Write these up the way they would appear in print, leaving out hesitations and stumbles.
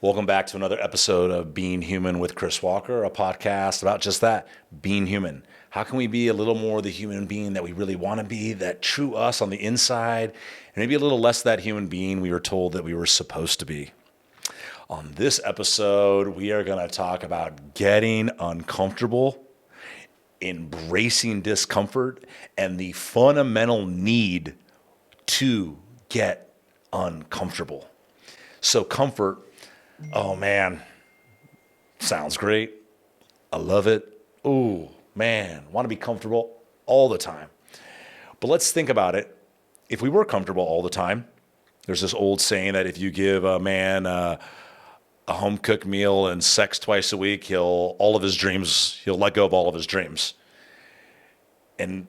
Welcome back to another episode of Being Human with Chris Walker, a podcast about just that, being human. How can we be a little more the human being that we really want to be, that true us on the inside, and maybe a little less that human being we were told that we were supposed to be? On this episode, we are going to talk about getting uncomfortable, embracing discomfort, and the fundamental need to get uncomfortable. So comfort, oh man, sounds great. I love it. Oh man, want to be comfortable all the time. But let's think about it. If we were comfortable all the time, there's this old saying that if you give a man a home cooked meal and sex twice a week, he'll let go of all of his dreams. And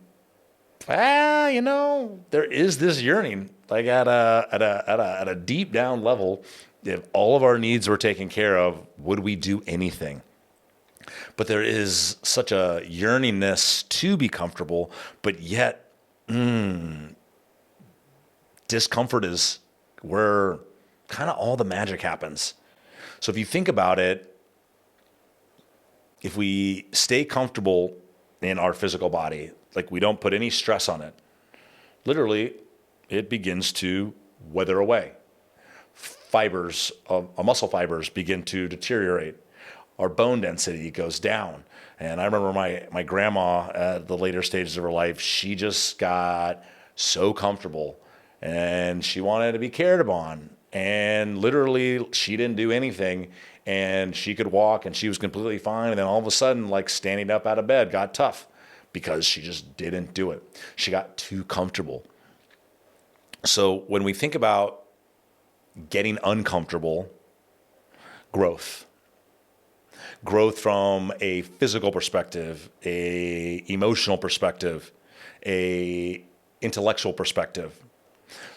there is this yearning, like at a deep down level. If all of our needs were taken care of, would we do anything? But there is such a yearningness to be comfortable, but yet discomfort is where kind of all the magic happens. So if you think about it, if we stay comfortable in our physical body, like we don't put any stress on it, literally it begins to wither away. Muscle fibers begin to deteriorate. Our bone density goes down. And I remember my grandma at the later stages of her life, she just got so comfortable and she wanted to be cared upon. And literally she didn't do anything and she could walk and she was completely fine. And then all of a sudden, like standing up out of bed got tough because she just didn't do it. She got too comfortable. So when we think about getting uncomfortable, growth from a physical perspective, a emotional perspective, a intellectual perspective.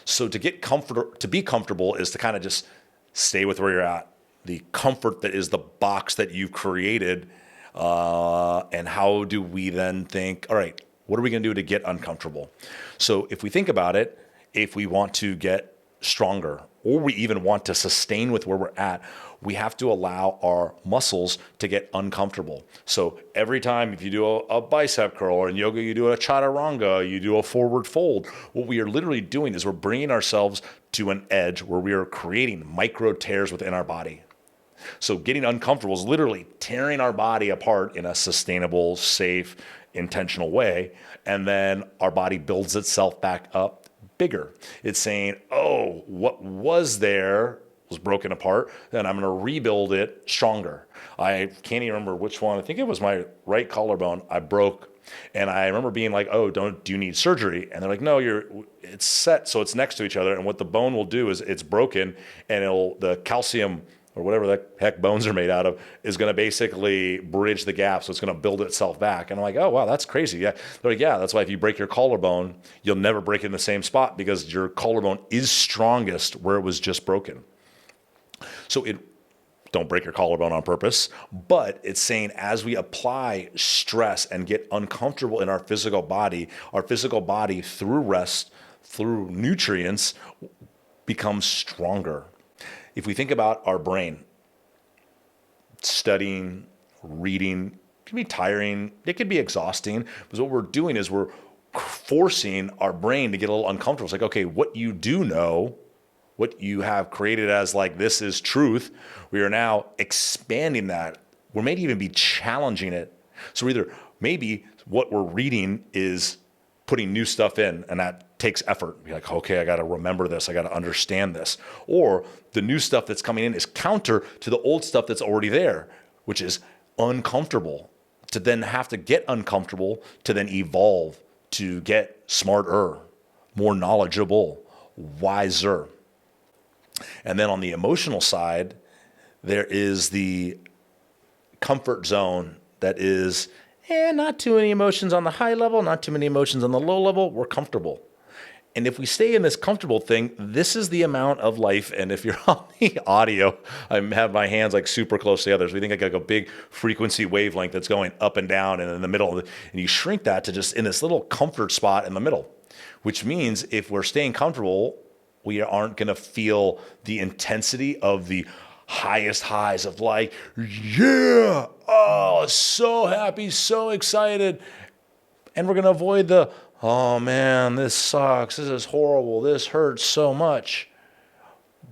So to be comfortable is to kind of just stay with where you're at. The comfort that is the box that you've created. And how do we then think, all right, what are we going to do to get uncomfortable? So if we think about it, if we want to get stronger, or we even want to sustain with where we're at, we have to allow our muscles to get uncomfortable. So every time if you do a bicep curl, or in yoga you do a chaturanga, you do a forward fold, what we are literally doing is we're bringing ourselves to an edge where we are creating micro tears within our body. So getting uncomfortable is literally tearing our body apart in a sustainable, safe, intentional way. And then our body builds itself back up bigger. It's saying, oh, what was there was broken apart, then I'm going to rebuild it stronger. I can't even remember which one. I think it was my right collarbone I broke. And I remember being like, oh, do you need surgery? And they're like, no, it's set so it's next to each other. And what the bone will do is it's broken and the calcium or whatever the heck bones are made out of, is going to basically bridge the gap. So it's going to build itself back. And I'm like, oh, wow, that's crazy. Yeah. They're like, yeah, that's why if you break your collarbone, you'll never break it in the same spot because your collarbone is strongest where it was just broken. So don't break your collarbone on purpose, but it's saying as we apply stress and get uncomfortable in our physical body through rest, through nutrients, becomes stronger. If we think about our brain, studying, reading, it can be tiring, it can be exhausting, because what we're doing is we're forcing our brain to get a little uncomfortable. It's like, okay, what you do know, what you have created as like, this is truth, we are now expanding that. We may even be challenging it. So maybe what we're reading is putting new stuff in, and that takes effort. Be like, okay, I got to remember this. I got to understand this. Or the new stuff that's coming in is counter to the old stuff that's already there, which is uncomfortable. To then have to get uncomfortable, to then evolve, to get smarter, more knowledgeable, wiser. And then on the emotional side, there is the comfort zone that is not too many emotions on the high level, not too many emotions on the low level. We're comfortable. And if we stay in this comfortable thing, this is the amount of life. And if you're on the audio, I have my hands like super close together. So we think like a big frequency wavelength that's going up and down and in the middle. And you shrink that to just in this little comfort spot in the middle, which means if we're staying comfortable, we aren't going to feel the intensity of the highest highs of like, yeah, oh, so happy, so excited. And we're going to avoid the, oh man, this sucks, this is horrible, this hurts so much.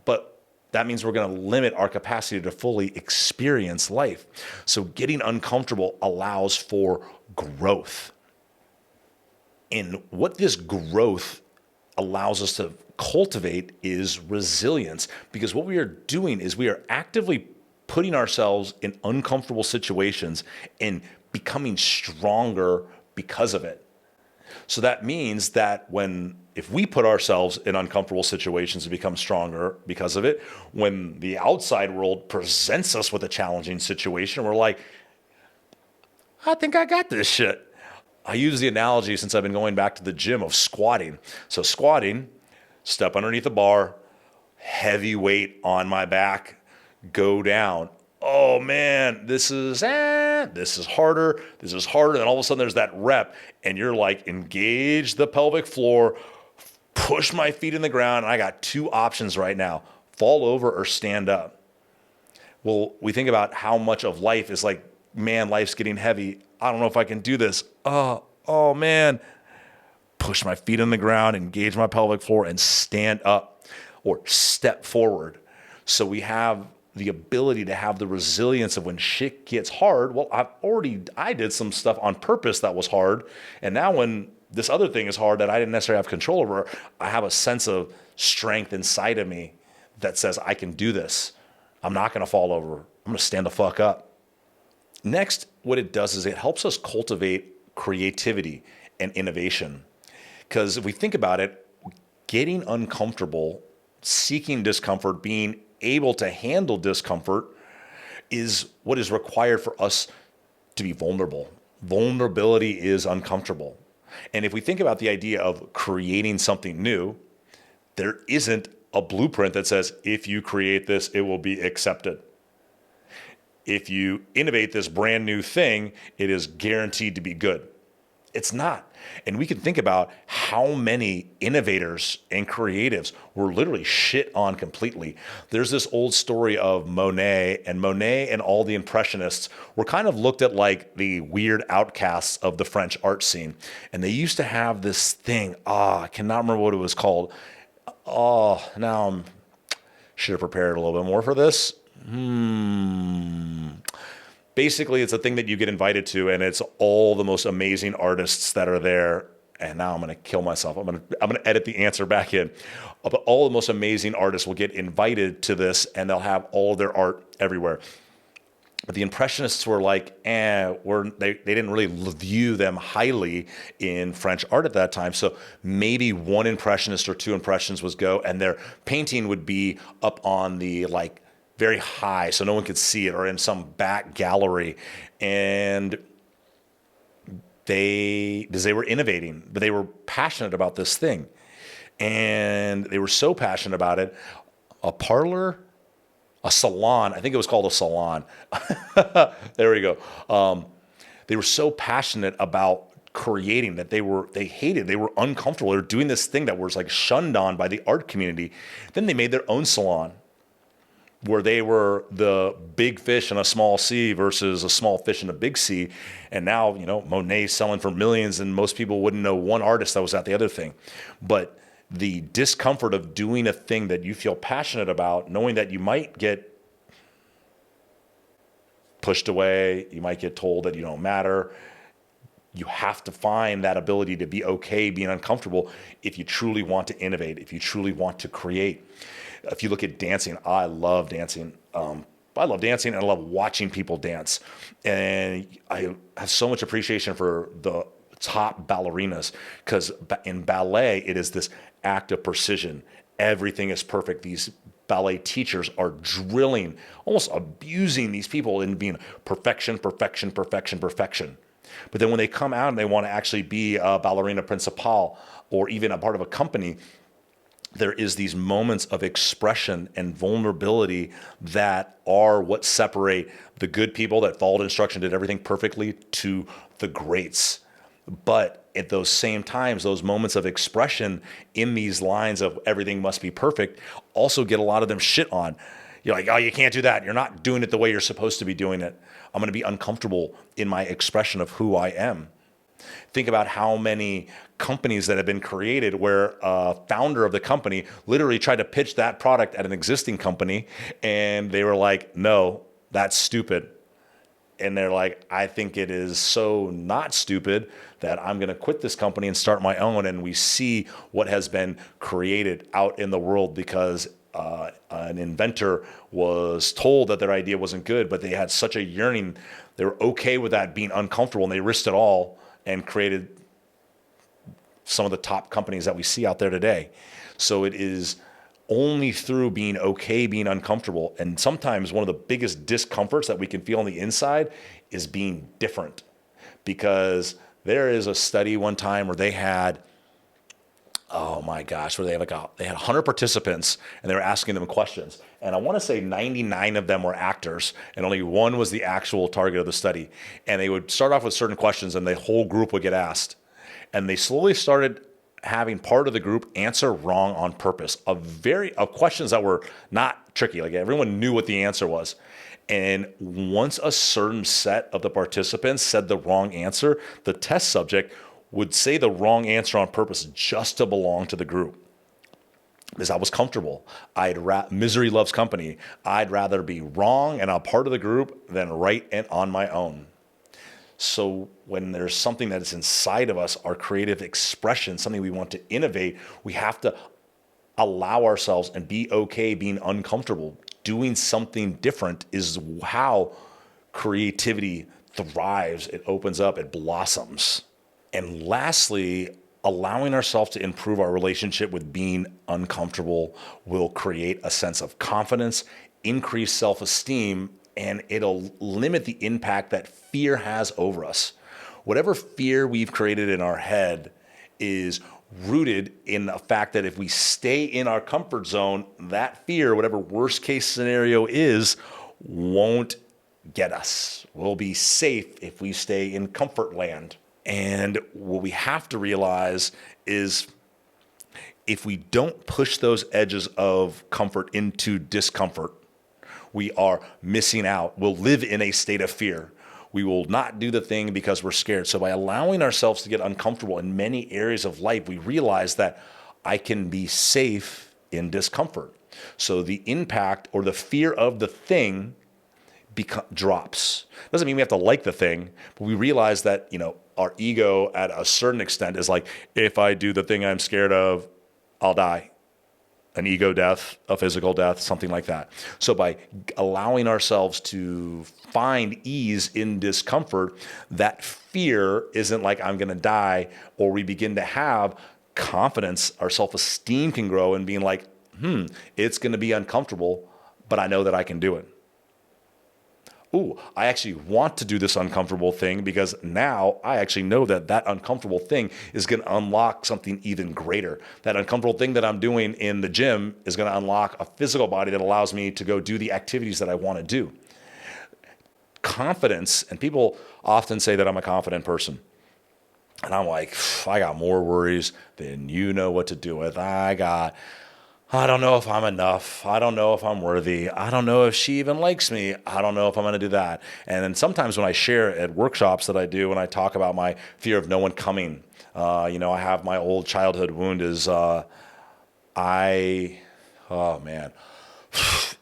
But that means we're going to limit our capacity to fully experience life. So getting uncomfortable allows for growth. And what this growth allows us to cultivate is resilience, because what we are doing is we are actively putting ourselves in uncomfortable situations and becoming stronger because of it. So that means that if we put ourselves in uncomfortable situations and become stronger because of it, when the outside world presents us with a challenging situation, we're like, I think I got this shit. I use the analogy since I've been going back to the gym of squatting. So squatting, step underneath the bar, heavy weight on my back, go down. Oh man, this is harder. This is harder. And all of a sudden there's that rep and you're like, engage the pelvic floor, push my feet in the ground. And I got two options right now: fall over or stand up. Well, we think about how much of life is like, man, life's getting heavy. I don't know if I can do this. Oh man. Push my feet on the ground, engage my pelvic floor, and stand up or step forward. So we have the ability to have the resilience of when shit gets hard. Well, I did some stuff on purpose that was hard. And now when this other thing is hard that I didn't necessarily have control over, I have a sense of strength inside of me that says I can do this. I'm not going to fall over. I'm going to stand the fuck up. Next, what it does is it helps us cultivate creativity and innovation. Because if we think about it, getting uncomfortable, seeking discomfort, being able to handle discomfort is what is required for us to be vulnerable. Vulnerability is uncomfortable. And if we think about the idea of creating something new, there isn't a blueprint that says, if you create this, it will be accepted. If you innovate this brand new thing, it is guaranteed to be good. It's not. And we can think about how many innovators and creatives were literally shit on completely. There's this old story of Monet and all the Impressionists were kind of looked at like the weird outcasts of the French art scene. And they used to have this thing, I cannot remember what it was called. Now should have prepared a little bit more for this. Basically, it's a thing that you get invited to, and it's all the most amazing artists that are there. And now I'm going to kill myself. I'm going to edit the answer back in. But all the most amazing artists will get invited to this, and they'll have all of their art everywhere. But the Impressionists were like, they didn't really view them highly in French art at that time. So maybe one Impressionist or two Impressions would go, and their painting would be up on the like very high, so no one could see it, or in some back gallery. And because they were innovating, but they were passionate about this thing. And they were so passionate about it, a salon, I think it was called a salon. There we go. They were so passionate about creating that they were uncomfortable. They were doing this thing that was like shunned on by the art community. Then they made their own salon, where they were the big fish in a small sea versus a small fish in a big sea. And now, Monet's selling for millions, and most people wouldn't know one artist that was at the other thing. But the discomfort of doing a thing that you feel passionate about, knowing that you might get pushed away, you might get told that you don't matter. You have to find that ability to be okay being uncomfortable if you truly want to innovate, if you truly want to create. If you look at dancing, I love dancing. And I love watching people dance. And I have so much appreciation for the top ballerinas, because in ballet, it is this act of precision. Everything is perfect. These ballet teachers are drilling, almost abusing these people in being perfection, perfection, perfection, perfection. But then when they come out and they want to actually be a ballerina principal or even a part of a company, there is these moments of expression and vulnerability that are what separate the good people that followed instruction, did everything perfectly, to the greats. But at those same times, those moments of expression in these lines of everything must be perfect also get a lot of them shit on. You're like, oh, you can't do that. You're not doing it the way you're supposed to be doing it. I'm going to be uncomfortable in my expression of who I am. Think about how many companies that have been created where a founder of the company literally tried to pitch that product at an existing company and they were like, no, that's stupid. And they're like, I think it is so not stupid that I'm going to quit this company and start my own. And we see what has been created out in the world because an inventor was told that their idea wasn't good, but they had such a yearning. They were okay with that being uncomfortable and they risked it all and created some of the top companies that we see out there today. So it is only through being okay, being uncomfortable. And sometimes one of the biggest discomforts that we can feel on the inside is being different. Because there is a study one time where they had, oh my gosh, where they had they had 100 participants and they were asking them questions. And I want to say 99 of them were actors and only one was the actual target of the study. And they would start off with certain questions and the whole group would get asked. And they slowly started having part of the group answer wrong on purpose of questions that were not tricky. Like everyone knew what the answer was. And once a certain set of the participants said the wrong answer, the test subject would say the wrong answer on purpose just to belong to the group. Because I was comfortable. Misery loves company. I'd rather be wrong and a part of the group than right and on my own. So when there's something that is inside of us, our creative expression, something we want to innovate, we have to allow ourselves and be okay being uncomfortable. Doing something different is how creativity thrives. It opens up, it blossoms. And lastly, allowing ourselves to improve our relationship with being uncomfortable will create a sense of confidence, increase self-esteem, and it'll limit the impact that fear has over us. Whatever fear we've created in our head is rooted in the fact that if we stay in our comfort zone, that fear, whatever worst case scenario is, won't get us. We'll be safe if we stay in comfort land. And what we have to realize is if we don't push those edges of comfort into discomfort, we are missing out. We'll live in a state of fear. We will not do the thing because we're scared. So by allowing ourselves to get uncomfortable in many areas of life, we realize that I can be safe in discomfort. So the impact or the fear of the thing drops. Doesn't mean we have to like the thing, but we realize that, our ego at a certain extent is like, if I do the thing I'm scared of, I'll die. An ego death, a physical death, something like that. So by allowing ourselves to find ease in discomfort, that fear isn't like I'm going to die, or we begin to have confidence, our self-esteem can grow and being like, it's going to be uncomfortable, but I know that I can do it. Ooh, I actually want to do this uncomfortable thing because now I actually know that that uncomfortable thing is going to unlock something even greater. That uncomfortable thing that I'm doing in the gym is going to unlock a physical body that allows me to go do the activities that I want to do. Confidence, and people often say that I'm a confident person. And I'm like, I got more worries than you know what to do with. I don't know if I'm enough. I don't know if I'm worthy. I don't know if she even likes me. I don't know if I'm going to do that. And then sometimes when I share at workshops that I do, when I talk about my fear of no one coming, I have my old childhood wound is oh man,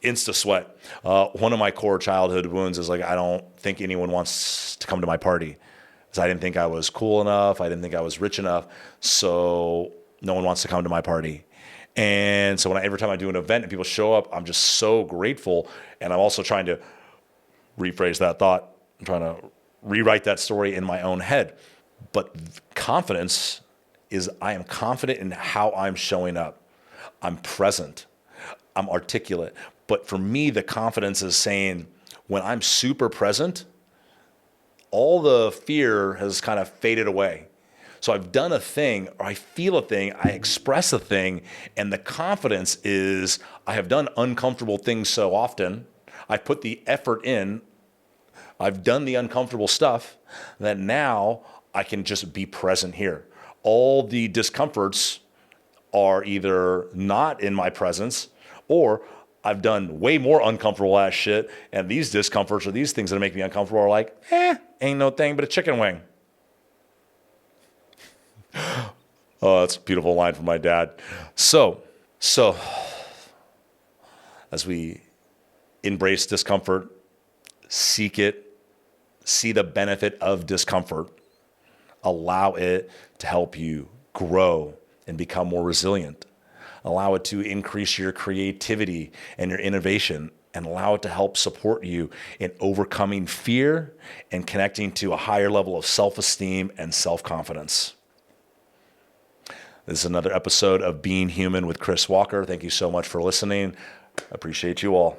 insta sweat. One of my core childhood wounds is like, I don't think anyone wants to come to my party because I didn't think I was cool enough. I didn't think I was rich enough. So no one wants to come to my party. And so every time I do an event and people show up, I'm just so grateful. And I'm also trying to rephrase that thought. I'm trying to rewrite that story in my own head. But confidence is I am confident in how I'm showing up. I'm present. I'm articulate. But for me, the confidence is saying when I'm super present, all the fear has kind of faded away. So I've done a thing, or I feel a thing, I express a thing, and the confidence is I have done uncomfortable things so often. I've put the effort in. I've done the uncomfortable stuff that now I can just be present here. All the discomforts are either not in my presence or I've done way more uncomfortable ass shit, and these discomforts or these things that make me uncomfortable are like, ain't no thing but a chicken wing. Oh, that's a beautiful line from my dad. So as we embrace discomfort, seek it, see the benefit of discomfort, allow it to help you grow and become more resilient. Allow it to increase your creativity and your innovation, and allow it to help support you in overcoming fear and connecting to a higher level of self-esteem and self-confidence. This is another episode of Being Human with Chris Walker. Thank you so much for listening. I appreciate you all.